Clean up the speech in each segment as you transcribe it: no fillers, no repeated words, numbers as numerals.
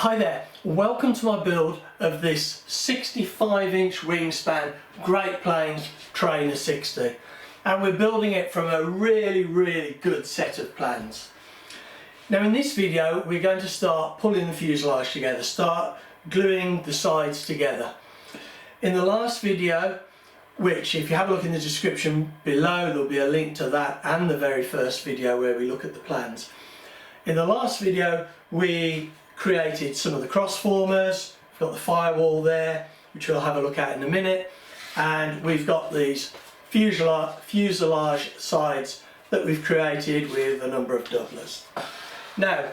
Hi there, welcome to my build of this 65-inch Wingspan Great Plains Trainer 60, and we're building it from a really good set of plans. Now in this video we're going to start pulling the fuselage together, start gluing the sides together. In the last video, which if you have a look in the description below, there'll be a link to that and the very first video where we look at the plans. In the last video we created some of the cross formers, we've got the firewall there, which we'll have a look at in a minute, and we've got these fuselage sides that we've created with a number of doublers. Now,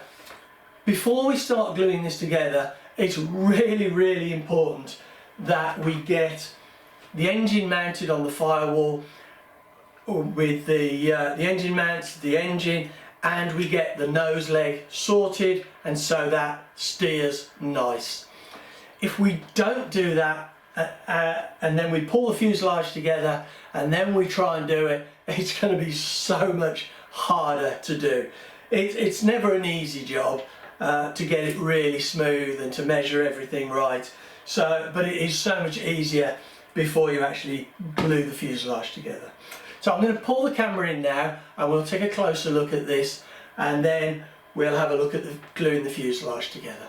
before we start gluing this together, it's really important that we get the engine mounted on the firewall with the engine mounts, the engine, and we get the nose leg sorted, and so that steers nice. If we don't do that and then we pull the fuselage together and then we try and do it, it's going to be so much harder to do. It's never an easy job to get it really smooth and to measure everything right. But it is so much easier before you actually glue the fuselage together. So I'm going to pull the camera in now and we'll take a closer look at this, and then we'll have a look at gluing the fuselage together.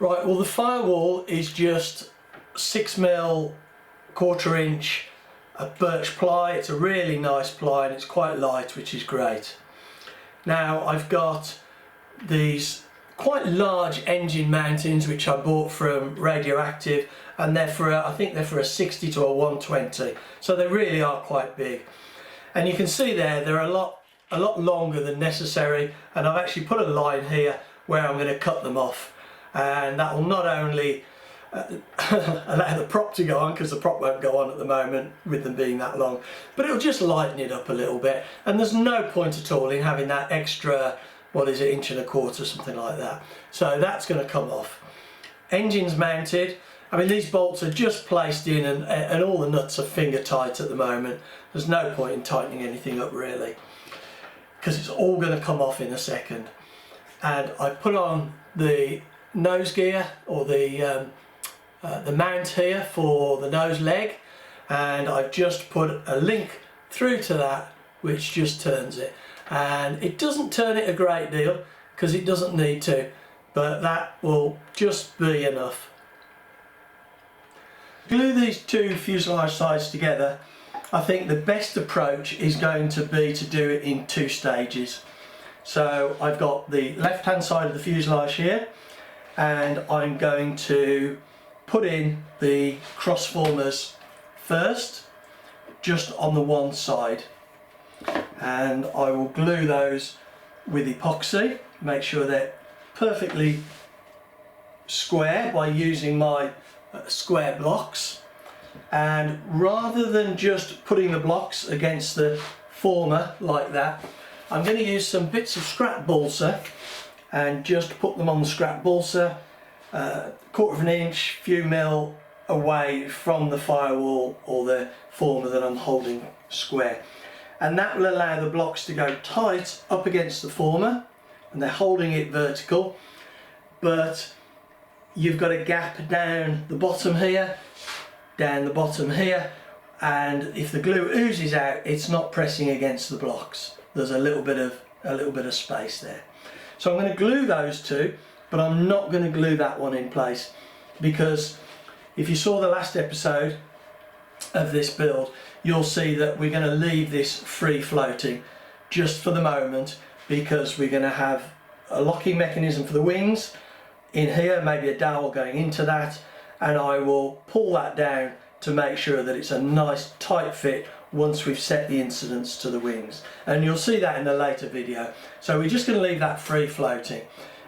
Right, well the firewall is just 6mm 1/4 inch birch ply. It's a really nice ply and it's quite light, which is great. Now I've got these quite large engine mountings which I bought from Radioactive, and they're for I think they're for a 60 to a 120, so they really are quite big. And you can see they're a lot longer than necessary, and I've actually put a line here where I'm going to cut them off, and that will not only allow the prop to go on, because the prop won't go on at the moment with them being that long, but it'll just lighten it up a little bit, and there's no point at all in having that extra, what is it, 1¼ inch, something like that. So that's going to come off. Engine's mounted. I mean, these bolts are just placed in, and all the nuts are finger tight at the moment. There's no point in tightening anything up really, because it's all going to come off in a second. And I put on the nose gear, or the mount here for the nose leg, and I've just put a link through to that which just turns it. And it doesn't turn it a great deal because it doesn't need to, but that will just be enough. Glue these two fuselage sides together. I think the best approach is going to be to do it in 2 stages. So I've got the left hand side of the fuselage here, and I'm going to put in the cross formers first, just on the one side, and I will glue those with epoxy, make sure they're perfectly square by using my square blocks. And rather than just putting the blocks against the former like that, I'm going to use some bits of scrap balsa and just put them on the scrap balsa 1/4 inch, few mil away from the firewall or the former that I'm holding square, and that will allow the blocks to go tight up against the former, and they're holding it vertical, but you've got a gap down the bottom here, down the bottom here, and if the glue oozes out, it's not pressing against the blocks. There's a little bit of space there. So I'm going to glue those two, but I'm not going to glue that one in place, because if you saw the last episode of this build, you'll see that we're going to leave this free floating just for the moment, because we're going to have a locking mechanism for the wings in here, maybe a dowel going into that, and I will pull that down to make sure that it's a nice tight fit once we've set the incidence to the wings, and you'll see that in a later video. So we're just going to leave that free floating,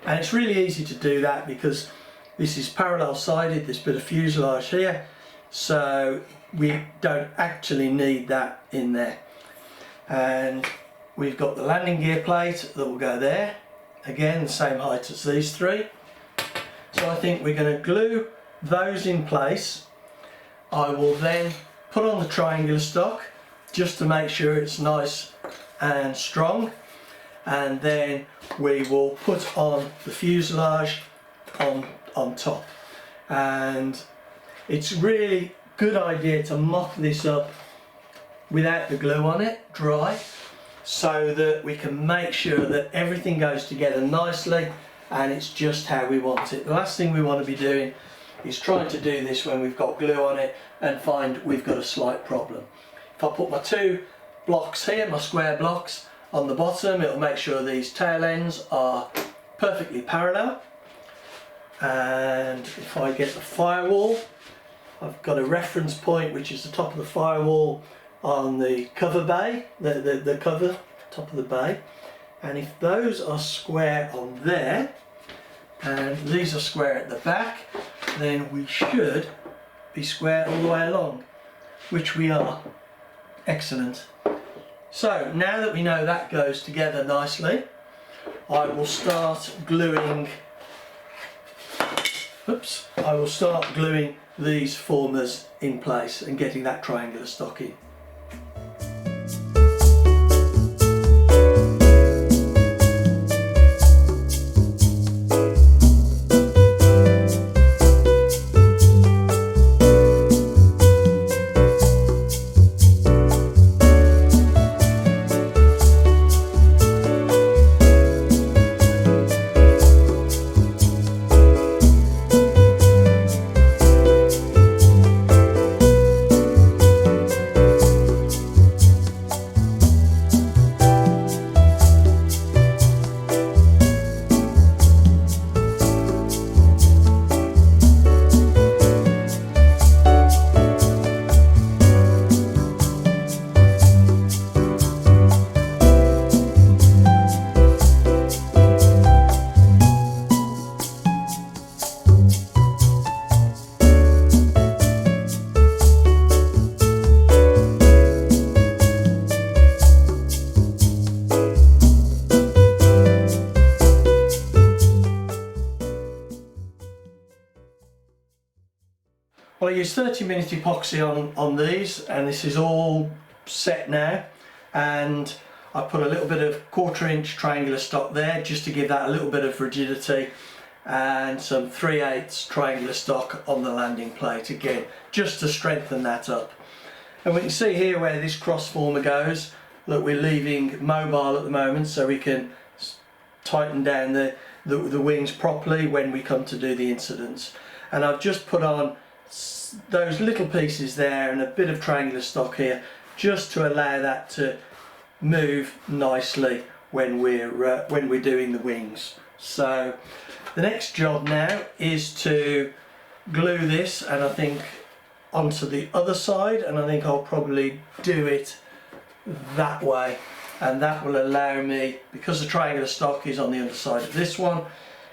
and it's really easy to do that because this is parallel sided, this bit of fuselage here, so we don't actually need that in there. And we've got the landing gear plate that will go there, again the same height as these three. So I think we're going to glue those in place. I will then put on the triangular stock just to make sure it's nice and strong, and then we will put on the fuselage on top. And it's really good idea to mop this up without the glue on it, dry, so that we can make sure that everything goes together nicely and it's just how we want it. The last thing we want to be doing is trying to do this when we've got glue on it and find we've got a slight problem. If I put my two blocks here, my square blocks, on the bottom, it'll make sure these tail ends are perfectly parallel. And if I get the firewall, I've got a reference point which is the top of the firewall on the cover bay, the cover, top of the bay. And if those are square on there, and these are square at the back, then we should be square all the way along, which we are. Excellent. So now that we know that goes together nicely, I will start gluing these formers in place and getting that triangular stock in. Well, I used 30-minute epoxy on these, and this is all set now, and I put a little bit of 1/4 inch triangular stock there just to give that a little bit of rigidity, and some 3/8 triangular stock on the landing plate again, just to strengthen that up. And we can see here where this cross former goes, that we're leaving mobile at the moment so we can tighten down the wings properly when we come to do the incidents. And I've just put on those little pieces there and a bit of triangular stock here just to allow that to move nicely when we're doing the wings. So the next job now is to glue this, and I think onto the other side, and I think I'll probably do it that way, and that will allow me, because the triangular stock is on the underside of this one,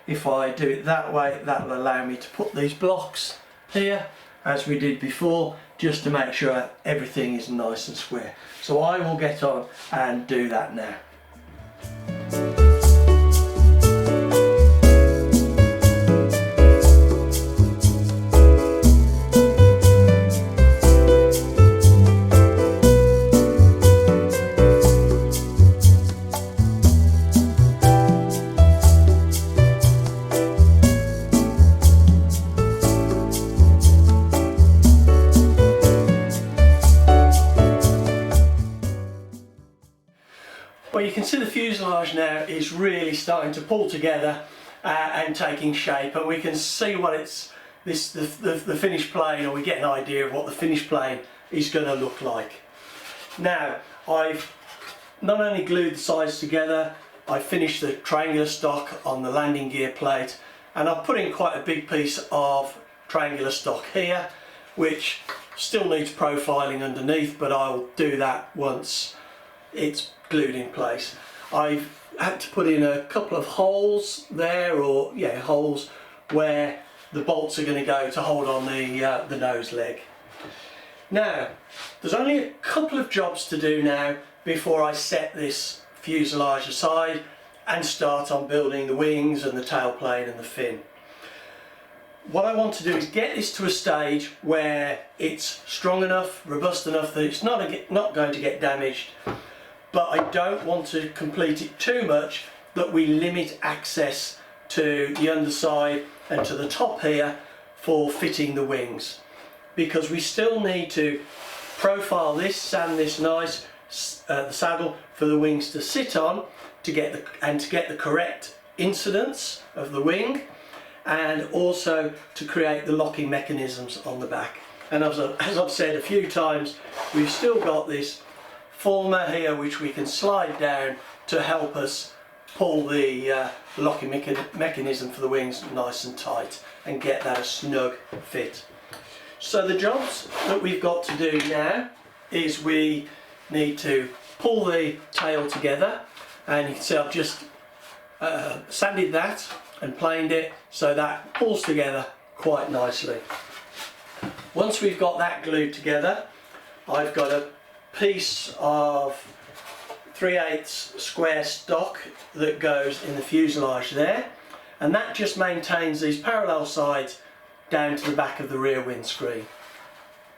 if I do it that way, that will allow me to put these blocks here as we did before, just to make sure everything is nice and square. So I will get on and do that now. Well, you can see the fuselage now is really starting to pull together and taking shape, and we can see what the finished plane, or we get an idea of what the finished plane is going to look like. Now, I've not only glued the sides together, I finished the triangular stock on the landing gear plate, and I've put in quite a big piece of triangular stock here, which still needs profiling underneath, but I'll do that once it's glued in place. I've had to put in a couple of holes there, or yeah, holes where the bolts are going to go to hold on the nose leg. Now, there's only a couple of jobs to do now before I set this fuselage aside and start on building the wings and the tailplane and the fin. What I want to do is get this to a stage where it's strong enough, robust enough that it's not going to get damaged, but I don't want to complete it too much that we limit access to the underside and to the top here for fitting the wings, because we still need to profile this, sand this nice, the saddle for the wings to sit on to get the correct incidence of the wing, and also to create the locking mechanisms on the back. And as I've said a few times, we've still got this former here which we can slide down to help us pull the locking mechanism for the wings nice and tight and get that a snug fit. So the jobs that we've got to do now is we need to pull the tail together, and you can see I've just sanded that and planed it so that pulls together quite nicely. Once we've got that glued together, I've got a piece of 3/8 square stock that goes in the fuselage there, and that just maintains these parallel sides down to the back of the rear windscreen,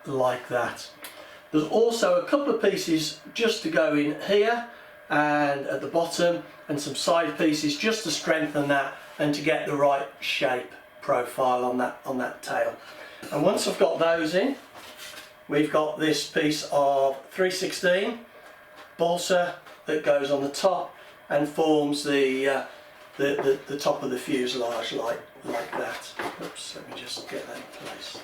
like that. There's also a couple of pieces just to go in here and at the bottom, and some side pieces just to strengthen that and to get the right shape profile on that tail. And once I've got those in, we've got this piece of 3/16 balsa that goes on the top and forms the top of the fuselage like that. Oops, let me just get that in place.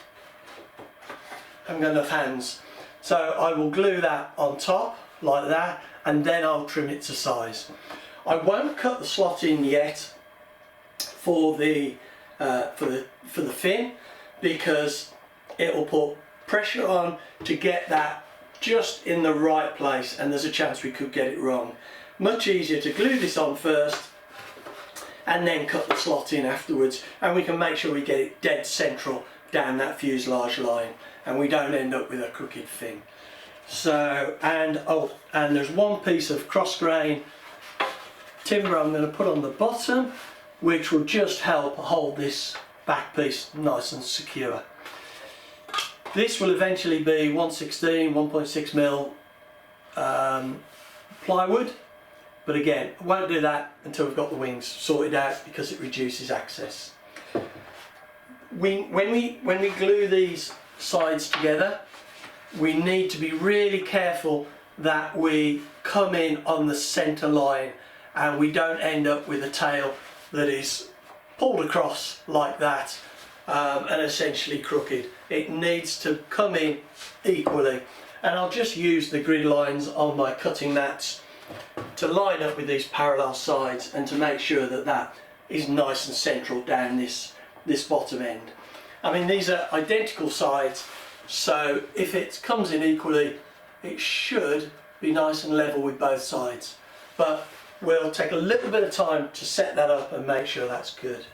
I haven't got enough hands, so I will glue that on top like that, and then I'll trim it to size. I won't cut the slot in yet for the fin, because it will put pressure on to get that just in the right place, and there's a chance we could get it wrong. Much easier to glue this on first and then cut the slot in afterwards, and we can make sure we get it dead central down that fuselage line and we don't end up with a crooked fin. So, and there's one piece of cross grain timber I'm going to put on the bottom, which will just help hold this back piece nice and secure. This will eventually be 1/16, 1.6 mil plywood, but again, I won't do that until we've got the wings sorted out, because it reduces access. When we glue these sides together, we need to be really careful that we come in on the centre line and we don't end up with a tail that is pulled across like that and essentially crooked. It needs to come in equally, and I'll just use the grid lines on my cutting mats to line up with these parallel sides and to make sure that that is nice and central down this bottom end. I mean, these are identical sides, so if it comes in equally, it should be nice and level with both sides, but we'll take a little bit of time to set that up and make sure that's good.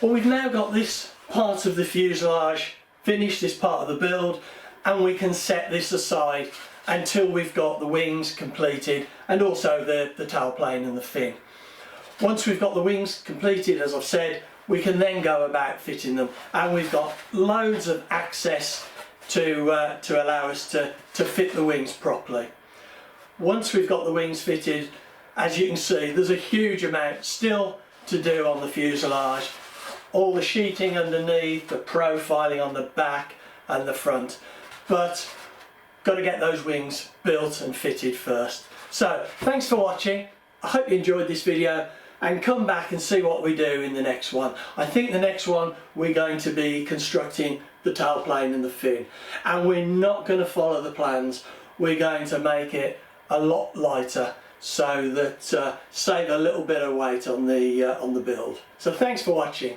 Well, we've now got this part of the fuselage finished, this part of the build, and we can set this aside until we've got the wings completed and also the tailplane and the fin. Once we've got the wings completed, as I've said, we can then go about fitting them, and we've got loads of access to allow us to fit the wings properly. Once we've got the wings fitted, as you can see, there's a huge amount still to do on the fuselage. All the sheeting underneath, the profiling on the back and the front, but got to get those wings built and fitted first. So thanks for watching. I hope you enjoyed this video, and come back and see what we do in the next one. I think the next one we're going to be constructing the tailplane and the fin, and we're not going to follow the plans we're going to make it a lot lighter so that save a little bit of weight on the build. So thanks for watching.